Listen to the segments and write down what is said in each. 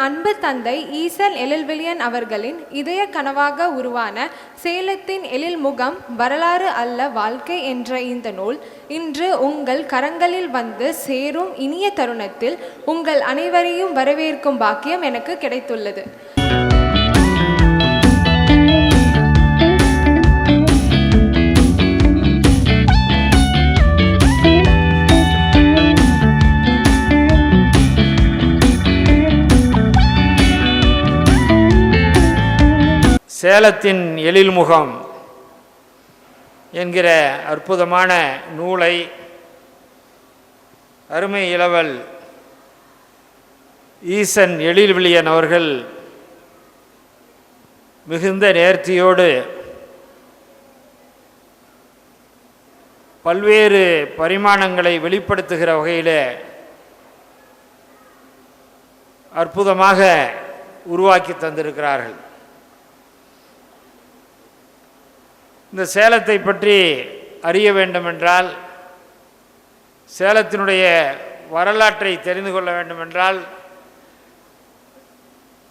அன்பு தந்தை ஈசன் எழில்விழியன் அவர்களின் இதய கனவாக உருவான சேலத்தின் எழில்முகம் வரலாறு அல்ல வாழ்க்கை என்ற இந்த நூல் இன்று உங்கள் கரங்களில் வந்து சேரும் இனிய தருணத்தில் உங்கள் அனைவரையும் வரவேற்கும் பாக்கியம் எனக்கு கிடைத்துள்ளது. சேலத்தின் எழில்முகம் என்கிற அற்புதமான நூலை அருமை இளவல் ஈசன் எழில்விழியன் அவர்கள் மிகுந்த நேர்த்தியோடு பல்வேறு பரிமாணங்களை வெளிப்படுத்துகிற வகையில் அற்புதமாக உருவாக்கி தந்திருக்கிறார்கள். இந்த சேலத்தை பற்றி அறிய வேண்டுமென்றால், சேலத்தினுடைய வரலாற்றை தெரிந்து கொள்ள வேண்டுமென்றால்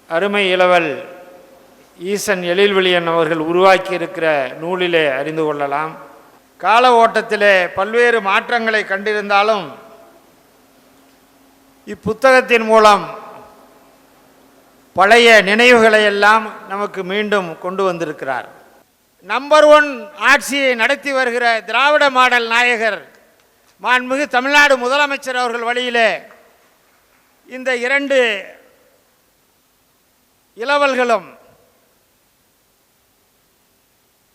அருமை இளவல் ஈசன் எழில்விழியன் அவர்கள் உருவாக்கி இருக்கிற நூலிலே அறிந்து கொள்ளலாம். கால ஓட்டத்திலே பல்வேறு மாற்றங்களை கண்டிருந்தாலும் இப்புத்தகத்தின் மூலம் பழைய நினைவுகளை எல்லாம் நமக்கு மீண்டும் கொண்டு வந்திருக்கிறார். நம்பர் 1 ஆட்சியை நடத்தி வருகிற திராவிட மாடல் நாயகர் மாண்புமிகு தமிழ்நாடு முதலமைச்சர் அவர்கள் வழியிலே இந்த 2 இளவல்களும்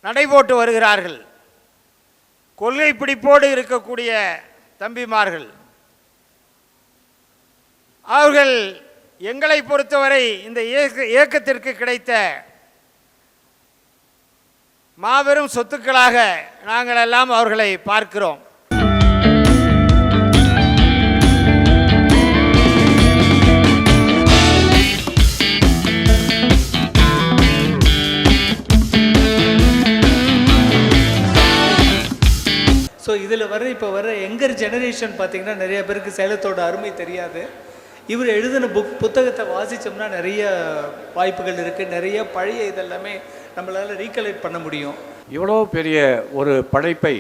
நடைபோட்டு வருகிறார்கள். கொள்கை பிடிப்போடு இருக்கக்கூடிய தம்பிமார்கள் அவர்கள் எங்களை பொறுத்தவரை இந்த இயக்கத்திற்கு கிடைத்த மாபெரும் சொத்துக்களாக நாங்கள் எல்லாம் அவர்களை பார்க்கிறோம். ஸோ இதில் இப்போ வர யங்கர் ஜெனரேஷன் பார்த்திங்கன்னா நிறைய பேருக்கு சேலத்தோட அருமை தெரியாது. இவர் எழுதின புத்தகத்தை வாசித்தோம்னா நிறைய வாய்ப்புகள் இருக்குது. நிறைய பழைய இதெல்லாமே நம்மளால் ரீகலெக்ட் பண்ண முடியும். இவ்வளோ பெரிய ஒரு படைப்பை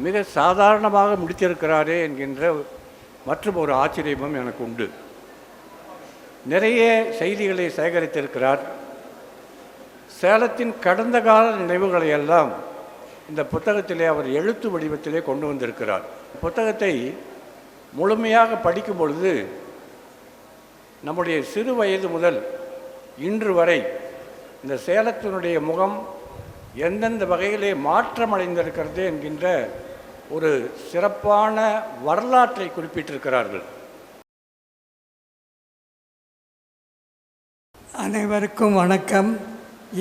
மிக சாதாரணமாக முடித்திருக்கிறாரே என்கின்ற மற்றும் ஒரு ஆச்சரியமும் எனக்கு உண்டு. நிறைய செய்திகளை சேகரித்திருக்கிறார். சேலத்தின் கடந்த கால நினைவுகளை எல்லாம் இந்த புத்தகத்திலே அவர் எழுத்து வடிவத்திலே கொண்டு வந்திருக்கிறார். புத்தகத்தை முழுமையாக படிக்கும் பொழுது நம்முடைய சிறு வயது முதல் இன்று வரை இந்த சேலத்தினுடைய முகம் எந்தெந்த வகையிலே மாற்றமடைந்திருக்கிறது என்கின்ற ஒரு சிறப்பான வரலாற்றை குறிப்பிட்டிருக்கிறார்கள். அனைவருக்கும் வணக்கம்.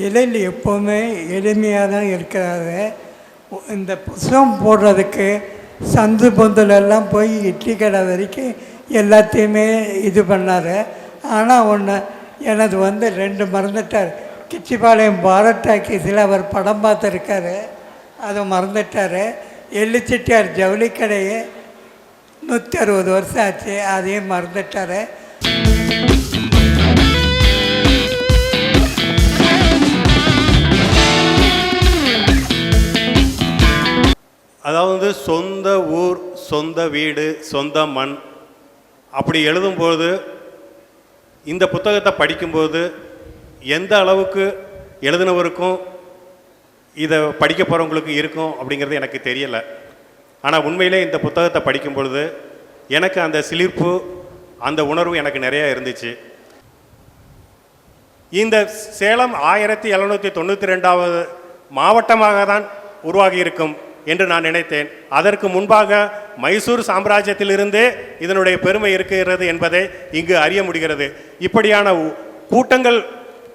எழில் எப்போவுமே எளிமையாக தான் இருக்கிறாரு. இந்த புத்தகம் போடுறதுக்கு சந்து பொந்தலெல்லாம் போய் இட்லி கடை வரைக்கும் எல்லாத்தையுமே இது பண்ணார். ஆனால் ஒன்று எனது 2 மறந்துட்டார். கிச்சிபாளையம் பாரத் டாக்கீஸில் அவர் படம் பார்த்துருக்காரு, அதை மறந்துட்டார். எள்ளுச்செட்டியார் ஜவுளி கடையே 160 வருஷம் ஆச்சு, அதையும் மறந்துட்டார். அதாவது சொந்த ஊர், சொந்த வீடு, சொந்த மண் அப்படி எழுதும்போது இந்த புத்தகத்தை படிக்கும்போது எந்த அளவுக்கு எழுதினவருக்கும் இதை படிக்க போகிறவங்களுக்கு இருக்கும் அப்படிங்கிறது எனக்கு தெரியலை. ஆனால் உண்மையிலே இந்த புத்தகத்தை படிக்கும் பொழுது எனக்கு அந்த சிலிர்ப்பு, அந்த உணர்வு எனக்கு நிறையா இருந்துச்சு. இந்த சேலம் 1792வது மாவட்டமாக தான் உருவாகி இருக்கும் என்று நான் நினைத்தேன். அதற்கு முன்பாக மைசூர் சாம்ராஜ்யத்திலிருந்தே இதனுடைய பெருமை இருக்கிறது என்பதை இங்கு அறிய முடிகிறது. இப்படியான கூட்டங்கள்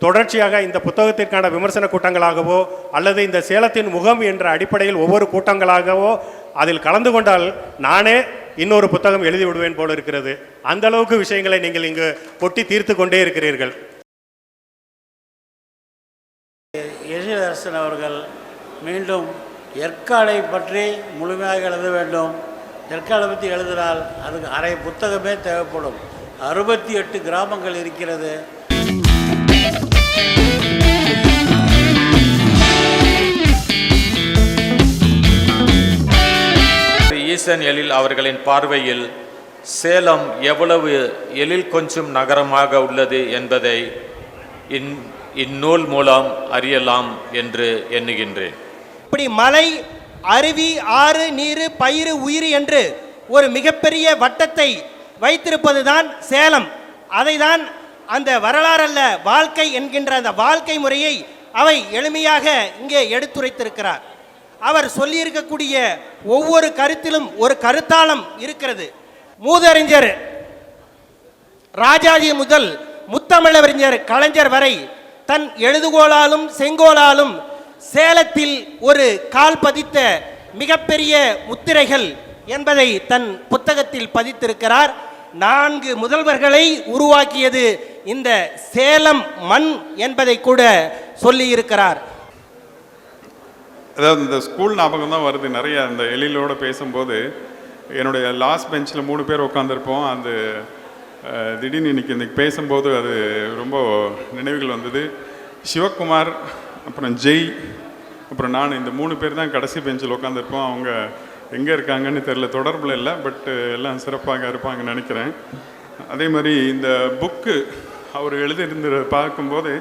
தொடர்ச்சியாக இந்த புத்தகத்திற்கான விமர்சன கூட்டங்களாகவோ அல்லது இந்த சேலத்தின் முகம் என்ற அடிப்படையில் ஒவ்வொரு கூட்டங்களாகவோ அதில் கலந்து கொண்டால் நானே இன்னொரு புத்தகம் எழுதி விடுவேன் போல இருக்கிறது. அந்த அளவுக்கு விஷயங்களை நீங்கள் இங்கு கொட்டி தீர்த்து கொண்டே இருக்கிறீர்கள். எழிலரசன் அவர்கள் மீண்டும் ஏற்காடை பற்றி முழுமையாக எழுத வேண்டும். ஏற்காடை பற்றி எழுதினால் அதுக்கு அரை புத்தகமே தேவைப்படும். 68 கிராமங்கள் இருக்கிறது. ஈசன் எழில் அவர்களின் பார்வையில் சேலம் எவ்வளவு எழில் கொஞ்சம் நகரமாக உள்ளது என்பதை இந்நூல் மூலம் அறியலாம் என்று எண்ணுகின்றேன். இப்படி மலை, அருவி, ஆறு, நீர், பயிர், உயிர் என்று ஒரு மிகப்பெரிய வட்டத்தை வைத்திருப்பதுதான் சேலம். அதைதான் அந்த வரலாறல்ல வாழ்க்கை என்கின்ற அந்த வாழ்க்கை முறையை அவை எளிமையாக இங்கே எடுத்துரைத்திருக்கிறார். அவர் சொல்லியிருக்கக்கூடிய ஒவ்வொரு கருத்திலும் ஒரு கருத்தாளம் இருக்கிறது. மூதறிஞர் ராஜாஜி முதல் முத்தமிழறிஞர் கலைஞர் வரை தன் எழுதுகோளாலும் செங்கோலாலும் சேலத்தில் ஒரு கால் பதித்த மிகப்பெரிய முத்திரைகள் என்பதை தன் புத்தகத்தில் பதித்திருக்கிறார். 4 முதல்வர்களை உருவாக்கியது இந்த சேலம் மண் என்பதை கூட சொல்லியிருக்கிறார். அதாவது இந்த ஸ்கூல் ஞாபகம் தான் வருது. நிறைய அந்த எழிலோடு பேசும்போது என்னுடைய லாஸ்ட் பெஞ்சில் 3 பேர் உட்காந்துருப்போம். அந்த திடீர்னு இன்னைக்கு பேசும்போது அது ரொம்ப நினைவுகள் வந்தது. சிவகுமார், அப்புறம் ஜெய், அப்புறம் நான், இந்த 3 பேர் தான் கடைசி பெஞ்சில் உட்காந்துருப்போம். அவங்க எங்கே இருக்காங்கன்னு தெரில, தொடர்பில் இல்லை, பட் எல்லாம் சிறப்பாக இருப்பாங்கன்னு நினைக்கிறேன். அதே மாதிரி இந்த புக்கு அவர் எழுதியிருந்த பார்க்கும்போது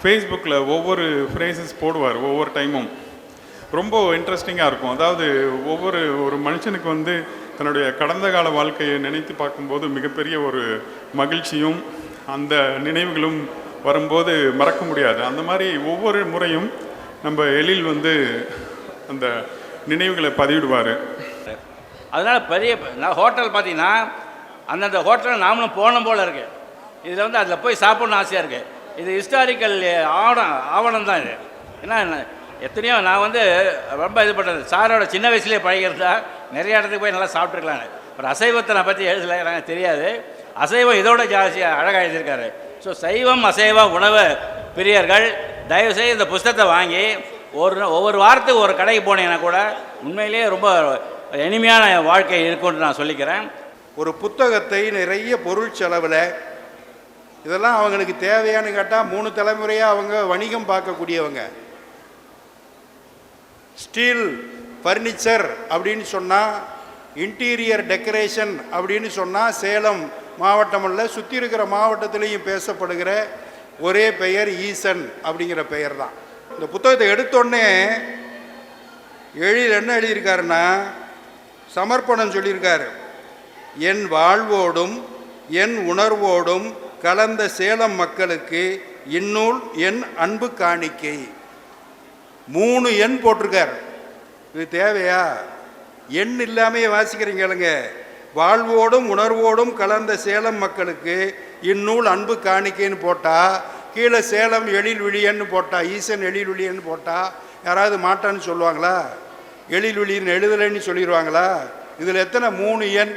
ஃபேஸ்புக்கில் ஒவ்வொரு ஃப்ரேசஸ் போடுவார் ஒவ்வொரு டைமும். ரொம்ப இன்ட்ரெஸ்டிங்காக இருக்கும். அதாவது ஒரு மனுஷனுக்கு தன்னுடைய கடந்த கால வாழ்க்கையை நினைத்து பார்க்கும்போது மிகப்பெரிய ஒரு மகிழ்ச்சியும் அந்த நினைவுகளும் வரும்போது மறக்க முடியாது. அந்த மாதிரி ஒவ்வொரு முறையும் நம்ம எழில் அந்த நினைவுகளை பதிவிடுவார். அதனால் நான் ஹோட்டல் பார்த்தீங்கன்னா அந்தந்த ஹோட்டலில் நாமளும் போன போல் இருக்குது. இதில் அதில் போய் சாப்பிட்ணுன்னு ஆசையாக இருக்குது. இது ஹிஸ்டாரிக்கல் ஆவணம் தான் இது. ஏன்னா எத்தனையோ நான் ரொம்ப இது பண்ணுறது சாரோட சின்ன வயசுலேயே பழகிறதா நிறைய இடத்துக்கு போய் நல்லா சாப்பிட்ருக்கலான்னு. ஒரு அசைவத்தை நான் பற்றி எழுதலை, எனக்கு தெரியாது. அசைவம் இதோட ஜாஸ்தியாக அழகாக எழுதியிருக்காரு. ஸோ சைவம் அசைவ உணவு பிரியர்கள் தயவுசெய்து இந்த புஸ்தகத்தை வாங்கி ஒவ்வொரு வாரத்துக்கு ஒரு கடைக்கு போனீங்கன்னா கூட உண்மையிலேயே ரொம்ப இனிமையான வாழ்க்கை இருக்கும்னு நான் சொல்லிக்கிறேன். ஒரு புத்தகத்தை நிறைய பொருள் செலவில் இதெல்லாம் அவங்களுக்கு தேவையானு கேட்டால் 3 தலைமுறையாக அவங்க வணிகம் பார்க்கக்கூடியவங்க. ஸ்டீல் ஃபர்னிச்சர் அப்படின்னு சொன்னால், இன்டீரியர் டெக்கரேஷன் அப்படின்னு சொன்னால் சேலம் மாவட்டம் அல்ல, சுற்றி இருக்கிற மாவட்டத்திலையும் பேசப்படுகிற ஒரே பெயர் ஈசன் அப்படிங்கிற பெயர் தான். இந்த புத்தகத்தை எடுத்தோடனே எழில் என்ன எழுதியிருக்காருன்னா, சமர்ப்பணம் சொல்லியிருக்காரு. என் வாழ்வோடும் என் உணர்வோடும் கலந்த சேலம் மக்களுக்கு இந்நூல் என் அன்பு காணிக்கை. 3 எண் போட்டிருக்கார். இது தேவையா? எண் இல்லாமையே வாசிக்கிறீங்களுங்க. வாழ்வோடும் உணர்வோடும் கலந்த சேலம் மக்களுக்கு இந்நூல் அன்பு காணிக்கைன்னு போட்டால், கீழே சேலம் எழில் விழியன்னு போட்டால், ஈசன் எழில் விழியன்னு போட்டால் யாராவது மாட்டான்னு சொல்லுவாங்களா? எழில் விழின்னு எழுதலைன்னு சொல்லிடுவாங்களா? இதில் எத்தனை 3 எண்?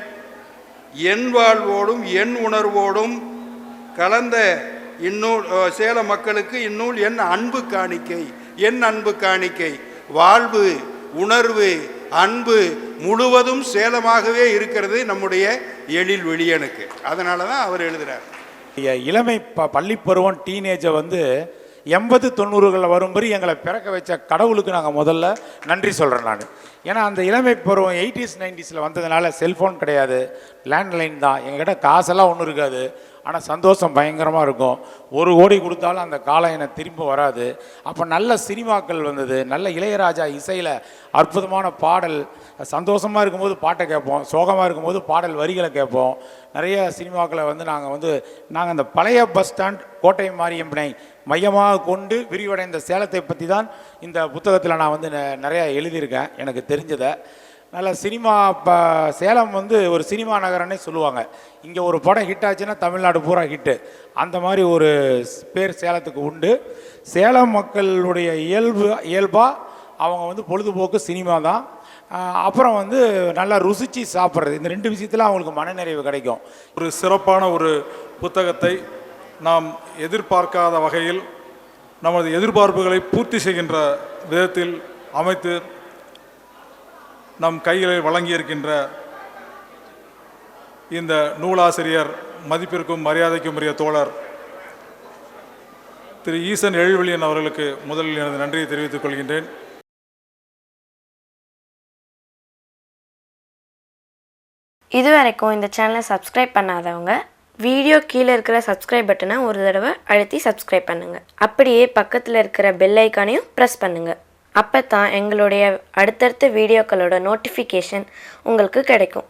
என் வாழ்வோடும் என் உணர்வோடும் கலந்த இந்நூல் சேல மக்களுக்கு இந்நூல் என் அன்பு காணிக்கை. என் அன்பு காணிக்கை, வாழ்வு, உணர்வு, அன்பு முழுவதும் சேலமாகவே இருக்கிறது நம்முடைய எழில் விழியனுக்கு. அதனால தான் அவர் எழுதுகிறார். இளமை பள்ளி பருவம் டீனேஜை 80-90களில் வரும்படி எங்களை பிறக்க வச்ச கடவுளுக்கு நாங்கள் முதல்ல நன்றி சொல்கிறேன் நான். ஏன்னா அந்த இளமை பருவம் 80s 90s வந்ததுனால செல்ஃபோன் கிடையாது, லேண்ட்லைன் தான். எங்ககிட்ட காசெல்லாம் ஒன்றும் இருக்காது, ஆனால் சந்தோஷம் பயங்கரமாக இருக்கும். 1 கோடி கொடுத்தாலும் அந்த காலம் எனக்கு திரும்ப வராது. அப்போ நல்ல சினிமாக்கள் வந்தது, நல்ல இளையராஜா இசையில் அற்புதமான பாடல். சந்தோஷமாக இருக்கும்போது பாட்டை கேட்போம், சோகமாக இருக்கும்போது பாடல் வரிகளை கேட்போம். நிறைய சினிமாக்களை நாங்கள் அந்த பழைய பஸ் ஸ்டாண்ட் கோட்டை மாரியம்மனை மையமாக கொண்டு விரிவடைந்த சேலத்தை பற்றி தான் இந்த புத்தகத்தில் நான் நிறையா எழுதியிருக்கேன் எனக்கு தெரிஞ்சதை. நல்ல சினிமா சேலம் ஒரு சினிமா நகரன்னே சொல்லுவாங்க. இங்கே ஒரு படம் ஹிட் ஆச்சுன்னா தமிழ்நாடு பூரா ஹிட்டு. அந்த மாதிரி ஒரு பேர் சேலத்துக்கு உண்டு. சேலம் மக்களுடைய இயல்பாக அவங்க பொழுதுபோக்கு சினிமா தான். அப்புறம் நல்லா ருசித்து சாப்பிட்றது. இந்த 2 விஷயத்தில் அவங்களுக்கு மனநிறைவு கிடைக்கும். ஒரு சிறப்பான ஒரு புத்தகத்தை நாம் எதிர்பார்க்காத வகையில் நமது எதிர்பார்ப்புகளை பூர்த்தி செய்கின்ற விதத்தில் அமைத்து நம் கைகளில் வழங்கியிருக்கின்ற இந்த நூலாசிரியர் மதிப்பிற்கும் மரியாதைக்கும் உரிய தோழர் திரு ஈசன் எழில்வெளியன் அவர்களுக்கு முதலில் எனது நன்றியை தெரிவித்துக் கொள்கின்றேன். இதுவரைக்கும் இந்த சேனலை சப்ஸ்கிரைப் பண்ணாதவங்க வீடியோ கீழே இருக்கிற சப்ஸ்கிரைப் பட்டனை ஒரு தடவை அழுத்தி சப்ஸ்கிரைப் பண்ணுங்கள். அப்படியே பக்கத்தில் இருக்கிற பெல் ஐக்கானையும் ப்ரெஸ் பண்ணுங்கள். அப்போ தான் எங்களுடைய அடுத்தடுத்த வீடியோக்களோட நோட்டிஃபிகேஷன் உங்களுக்கு கிடைக்கும்.